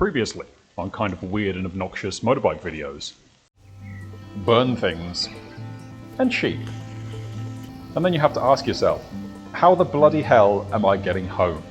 Previously, on kind of weird and obnoxious motorbike videos. Burn things. And sheep. And then you have to ask yourself, how the bloody hell am I getting home?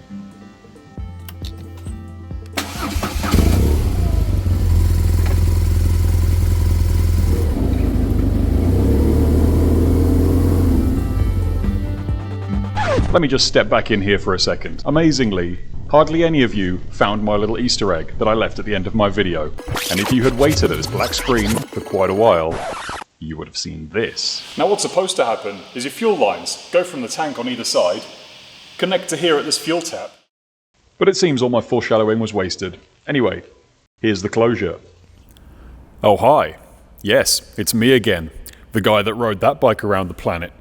Let me just step back in here for a second. Amazingly, hardly any of you found my little Easter egg that I left at the end of my video. And if you had waited at this black screen for quite a while, you would have seen this. Now what's supposed to happen is your fuel lines go from the tank on either side, connect to here at this fuel tap. But it seems all my foreshadowing was wasted. Anyway, here's the closure. Oh hi. Yes, it's me again. The guy that rode that bike around the planet.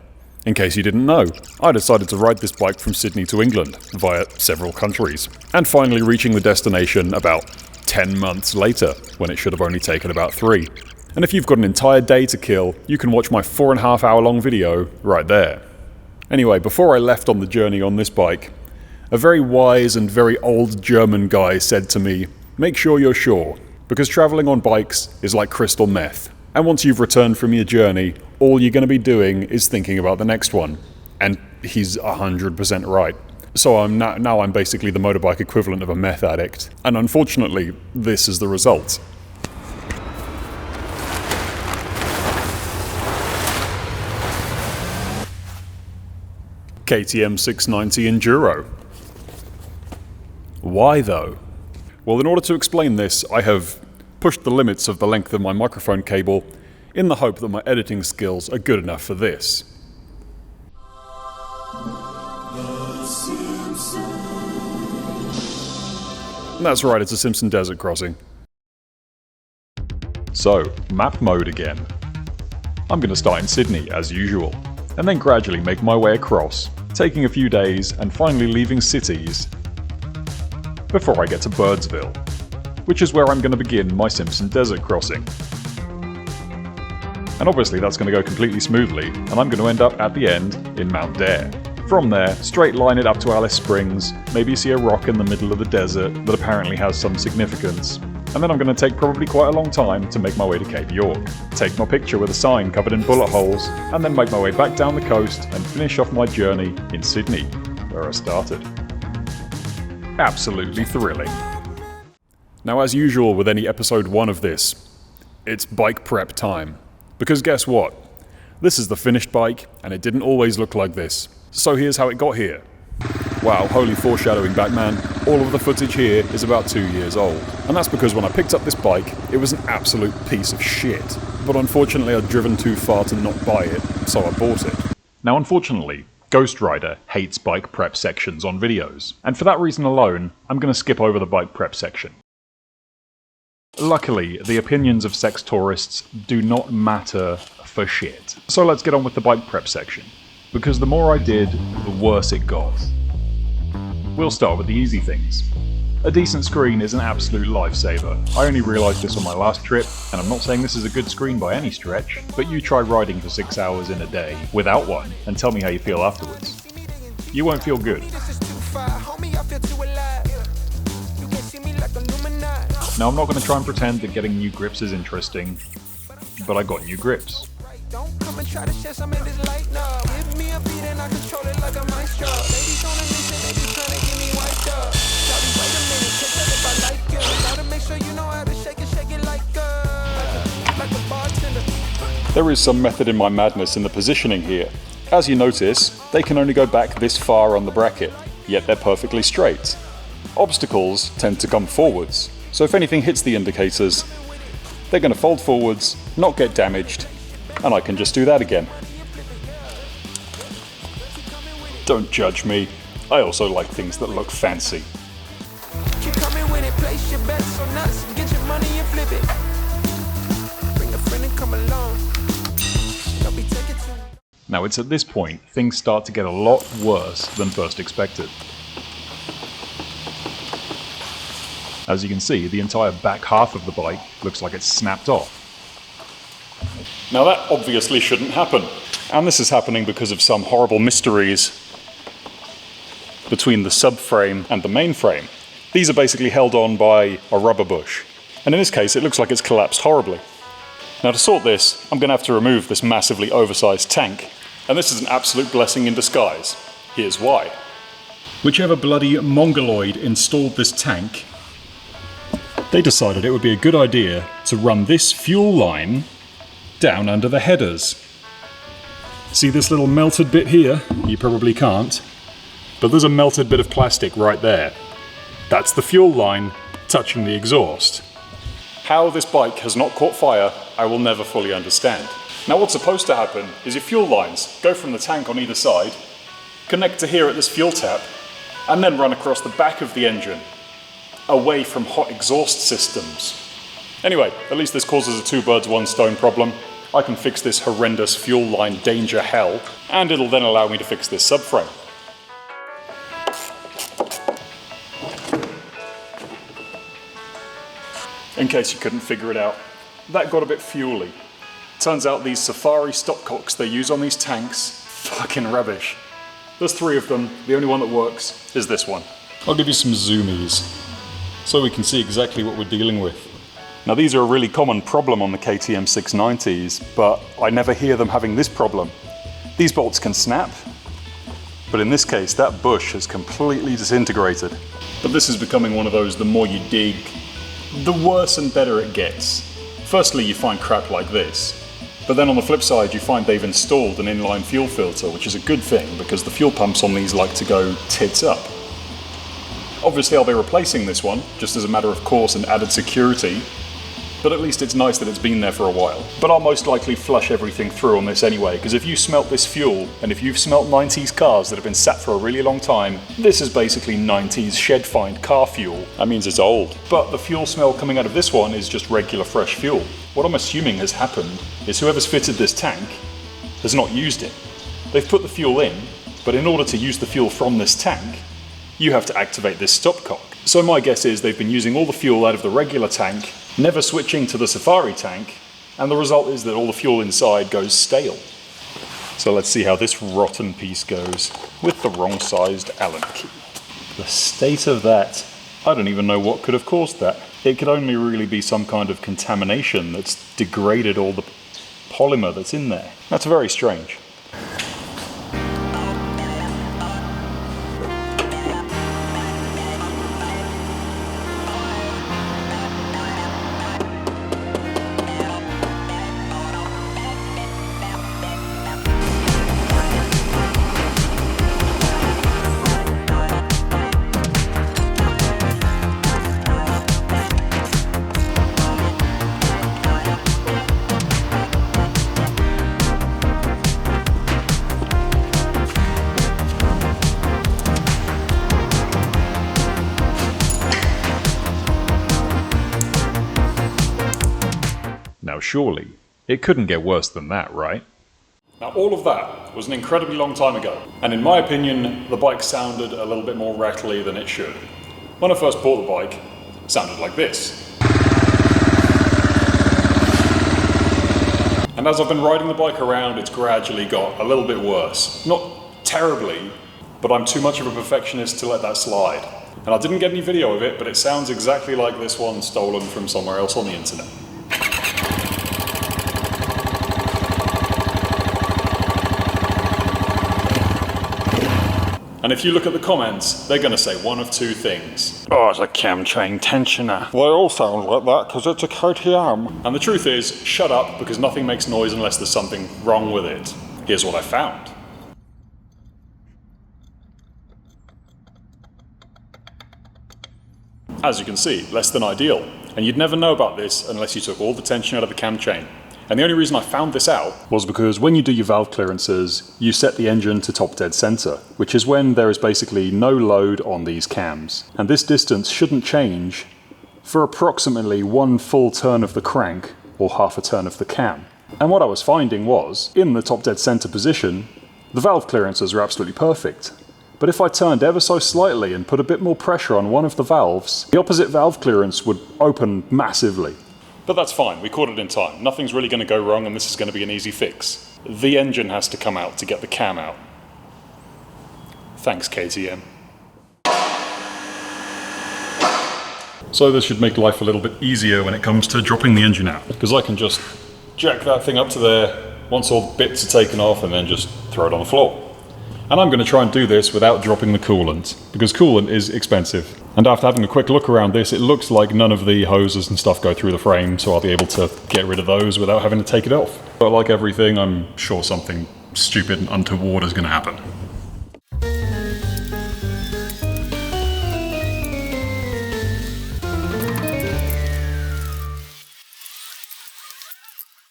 In case you didn't know, I decided to ride this bike from Sydney to England, via several countries, and finally reaching the destination about 10 months later, when it should have only taken about 3. And if you've got an entire day to kill, you can watch my 4.5 hour long video right there. Anyway, before I left on the journey on this bike, a very wise and very old German guy said to me, make sure you're sure, because travelling on bikes is like crystal meth. And once you've returned from your journey, all you're going to be doing is thinking about the next one. And he's 100% right. So now I'm basically the motorbike equivalent of a meth addict. And unfortunately, this is the result. KTM 690 Enduro. Why though? Well, in order to explain this, I have pushed the limits of the length of my microphone cable in the hope that my editing skills are good enough for this. And that's right, it's a Simpson desert crossing. So, map mode again. I'm going to start in Sydney, as usual, and then gradually make my way across, taking a few days and finally leaving cities before I get to Birdsville, which is where I'm going to begin my Simpson desert crossing. And obviously that's going to go completely smoothly, and I'm going to end up at the end in Mount Dare. From there, straight line it up to Alice Springs, maybe see a rock in the middle of the desert that apparently has some significance, and then I'm going to take probably quite a long time to make my way to Cape York, take my picture with a sign covered in bullet holes, and then make my way back down the coast and finish off my journey in Sydney, where I started. Absolutely thrilling. Now, as usual with any episode 1 of this, it's bike prep time. Because guess what? This is the finished bike, and it didn't always look like this. So here's how it got here. Wow, holy foreshadowing, Batman. All of the footage here is about 2 years old. And that's because when I picked up this bike, it was an absolute piece of shit. But unfortunately I'd driven too far to not buy it, so I bought it. Now unfortunately, Ghost Rider hates bike prep sections on videos. And for that reason alone, I'm going to skip over the bike prep section. Luckily, the opinions of sex tourists do not matter for shit. So let's get on with the bike prep section. Because the more I did, the worse it got. We'll start with the easy things. A decent screen is an absolute lifesaver. I only realised this on my last trip, and I'm not saying this is a good screen by any stretch, but you try riding for 6 hours in a day without one, and tell me how you feel afterwards. You won't feel good. Now I'm not going to try and pretend that getting new grips is interesting, but I got new grips. There is some method in my madness in the positioning here. As you notice, they can only go back this far on the bracket, yet they're perfectly straight. Obstacles tend to come forwards, so if anything hits the indicators, they're going to fold forwards, not get damaged, and I can just do that again. Don't judge me, I also like things that look fancy. Now it's at this point things start to get a lot worse than first expected. As you can see, the entire back half of the bike looks like it's snapped off. Now that obviously shouldn't happen, and this is happening because of some horrible mysteries between the subframe and the main frame. These are basically held on by a rubber bush. And in this case, it looks like it's collapsed horribly. Now to sort this, I'm going to have to remove this massively oversized tank. And this is an absolute blessing in disguise. Here's why. Whichever bloody mongoloid installed this tank, they decided it would be a good idea to run this fuel line down under the headers. See this little melted bit here? You probably can't. But there's a melted bit of plastic right there. That's the fuel line touching the exhaust. How this bike has not caught fire, I will never fully understand. Now what's supposed to happen is your fuel lines go from the tank on either side, connect to here at this fuel tap, and then run across the back of the engine, away from hot exhaust systems. Anyway, at least this causes a two birds one stone problem. I can fix this horrendous fuel line danger hell, and it'll then allow me to fix this subframe. In case you couldn't figure it out, that got a bit fuely. Turns out these Safari stopcocks they use on these tanks, fucking rubbish. There's 3 of them, the only one that works is this one. I'll give you some zoomies, so we can see exactly what we're dealing with. Now these are a really common problem on the KTM 690s, but I never hear them having this problem. These bolts can snap, but in this case that bush has completely disintegrated. But this is becoming one of those, the more you dig, the worse and better it gets. Firstly, you find crap like this, but then on the flip side you find they've installed an inline fuel filter, which is a good thing because the fuel pumps on these like to go tits up. Obviously I'll be replacing this one, just as a matter of course and added security, but at least it's nice that it's been there for a while. But I'll most likely flush everything through on this anyway, because if you smelt this fuel, and if you've smelt 90s cars that have been sat for a really long time, this is basically 90s shed find car fuel. That means it's old. But the fuel smell coming out of this one is just regular fresh fuel. What I'm assuming has happened is whoever's fitted this tank has not used it. They've put the fuel in, but in order to use the fuel from this tank, you have to activate this stopcock. So my guess is they've been using all the fuel out of the regular tank, never switching to the Safari tank, and the result is that all the fuel inside goes stale. So let's see how this rotten piece goes with the wrong sized Allen key. The state of that, I don't even know what could have caused that. It could only really be some kind of contamination that's degraded all the polymer that's in there. That's very strange. Now surely, it couldn't get worse than that, right? Now all of that was an incredibly long time ago, and in my opinion, the bike sounded a little bit more rattly than it should. When I first bought the bike, it sounded like this. And as I've been riding the bike around, it's gradually got a little bit worse. Not terribly, but I'm too much of a perfectionist to let that slide. And I didn't get any video of it, but it sounds exactly like this one stolen from somewhere else on the internet. And if you look at the comments, they're going to say one of 2 things. Oh, it's a cam chain tensioner. They all sound like that because it's a KTM. And the truth is, shut up, because nothing makes noise unless there's something wrong with it. Here's what I found. As you can see, less than ideal. And you'd never know about this unless you took all the tension out of the cam chain. And the only reason I found this out was because when you do your valve clearances, you set the engine to top dead center, which is when there is basically no load on these cams. And this distance shouldn't change for approximately 1 full turn of the crank or half a turn of the cam. And what I was finding was, in the top dead center position, the valve clearances are absolutely perfect. But if I turned ever so slightly and put a bit more pressure on one of the valves, the opposite valve clearance would open massively. But that's fine, we caught it in time. Nothing's really going to go wrong and this is going to be an easy fix. The engine has to come out to get the cam out. Thanks, KTM. So this should make life a little bit easier when it comes to dropping the engine out, because I can just jack that thing up to there once all the bits are taken off and then just throw it on the floor. And I'm going to try and do this without dropping the coolant, because coolant is expensive. And after having a quick look around this, it looks like none of the hoses and stuff go through the frame, so I'll be able to get rid of those without having to take it off. But like everything, I'm sure something stupid and untoward is going to happen.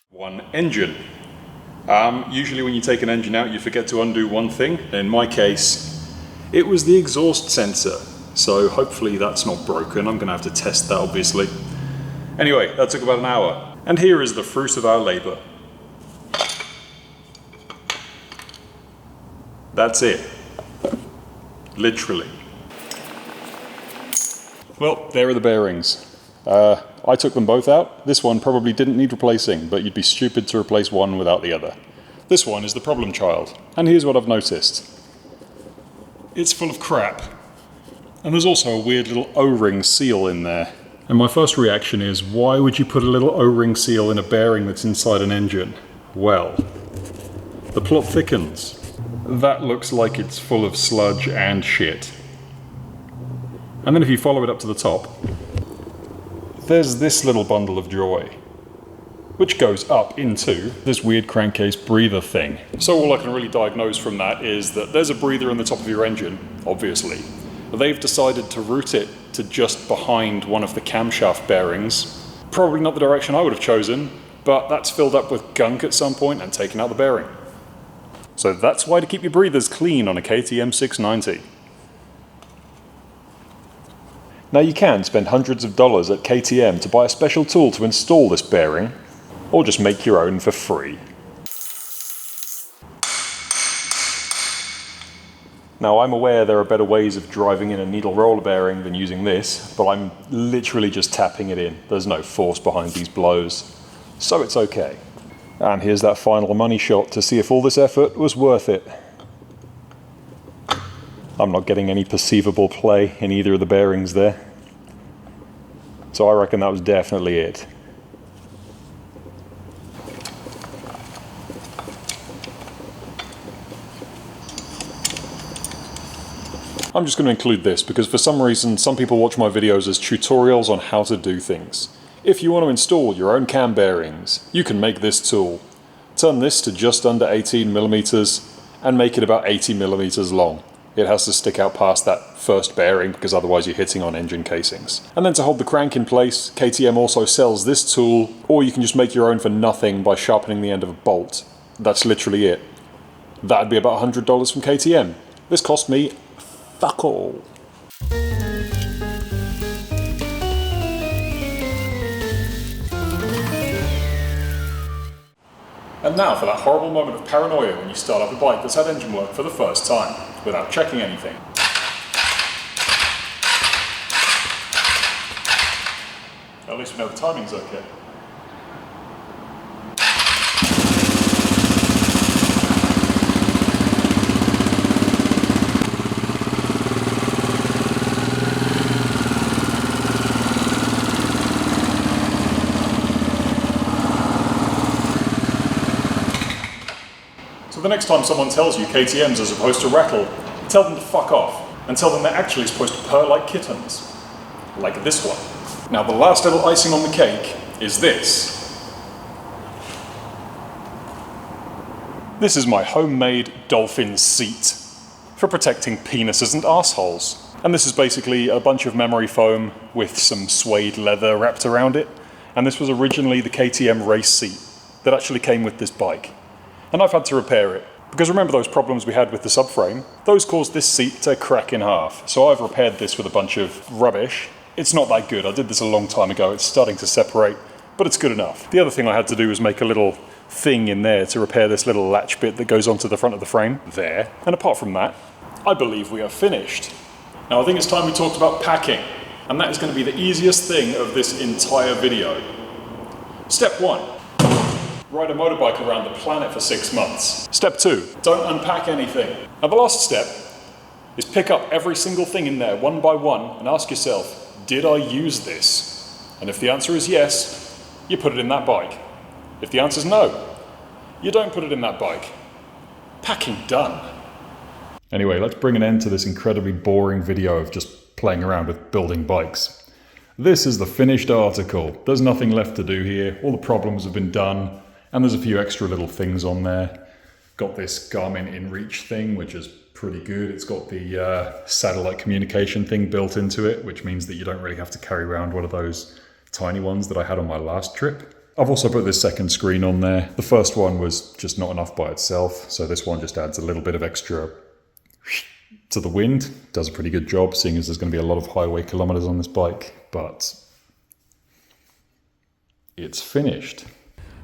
One engine. Usually when you take an engine out, you forget to undo one thing. In my case, it was the exhaust sensor. So hopefully that's not broken. I'm gonna have to test that, obviously. Anyway, that took about an hour. And here is the fruit of our labor. That's it. Literally. Well, there are the bearings. I took them both out. This one probably didn't need replacing, but you'd be stupid to replace one without the other. This one is the problem child. And here's what I've noticed. It's full of crap. And there's also a weird little O-ring seal in there. And my first reaction is, why would you put a little O-ring seal in a bearing that's inside an engine? Well, the plot thickens. That looks like it's full of sludge and shit. And then if you follow it up to the top, there's this little bundle of joy, which goes up into this weird crankcase breather thing. So all I can really diagnose from that is that there's a breather in the top of your engine, obviously. They've decided to route it to just behind one of the camshaft bearings. Probably not the direction I would have chosen, but that's filled up with gunk at some point and taken out the bearing. So that's why to keep your breathers clean on a KTM 690. Now you can spend hundreds of dollars at KTM to buy a special tool to install this bearing, or just make your own for free. Now I'm aware there are better ways of driving in a needle roller bearing than using this, but I'm literally just tapping it in. There's no force behind these blows, so it's okay. And here's that final money shot to see if all this effort was worth it. I'm not getting any perceivable play in either of the bearings there. So I reckon that was definitely it. I'm just going to include this because for some reason some people watch my videos as tutorials on how to do things. If you want to install your own cam bearings, you can make this tool. Turn this to just under 18mm and make it about 80mm long. It has to stick out past that first bearing because otherwise you're hitting on engine casings. And then to hold the crank in place, KTM also sells this tool, or you can just make your own for nothing by sharpening the end of a bolt. That's literally it. That'd be about $100 from KTM. This cost me fuck all. And now for that horrible moment of paranoia when you start up a bike that's had engine work for the first time, without checking anything. At least we know the timing's okay. So the next time someone tells you KTMs are supposed to rattle, tell them to fuck off, and tell them they're actually supposed to purr like kittens. Like this one. Now the last little icing on the cake is this. This is my homemade dolphin seat for protecting penises and assholes. And this is basically a bunch of memory foam with some suede leather wrapped around it. And this was originally the KTM race seat that actually came with this bike. And I've had to repair it. Because remember those problems we had with the subframe? Those caused this seat to crack in half. So I've repaired this with a bunch of rubbish. It's not that good. I did this a long time ago. It's starting to separate, but it's good enough. The other thing I had to do was make a little thing in there to repair this little latch bit that goes onto the front of the frame. There. And apart from that, I believe we are finished. Now I think it's time we talked about packing. And that is going to be the easiest thing of this entire video. Step 1. Ride a motorbike around the planet for 6 months. Step 2, don't unpack anything. Now the last step is pick up every single thing in there one by one and ask yourself, did I use this? And if the answer is yes, you put it in that bike. If the answer is no, you don't put it in that bike. Packing done. Anyway, let's bring an end to this incredibly boring video of just playing around with building bikes. This is the finished article. There's nothing left to do here. All the problems have been done, and there's a few extra little things on there. Got this Garmin InReach thing, which is pretty good. It's got the satellite communication thing built into it, which means that you don't really have to carry around one of those tiny ones that I had on my last trip. I've also put this second screen on there. The first one was just not enough by itself, so this one just adds a little bit of extra to the wind. Does a pretty good job, seeing as there's going to be a lot of highway kilometers on this bike, but it's finished.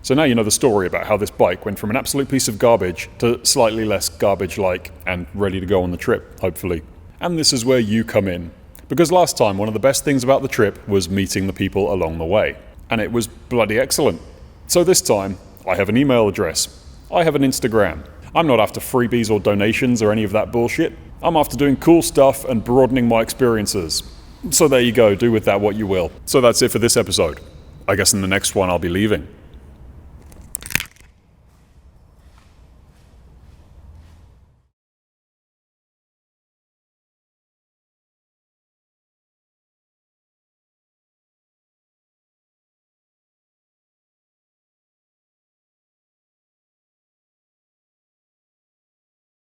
So now you know the story about how this bike went from an absolute piece of garbage to slightly less garbage-like and ready to go on the trip, hopefully. And this is where you come in. Because last time, one of the best things about the trip was meeting the people along the way. And it was bloody excellent. So this time, I have an email address. I have an Instagram. I'm not after freebies or donations or any of that bullshit. I'm after doing cool stuff and broadening my experiences. So there you go, do with that what you will. So that's it for this episode. I guess in the next one I'll be leaving.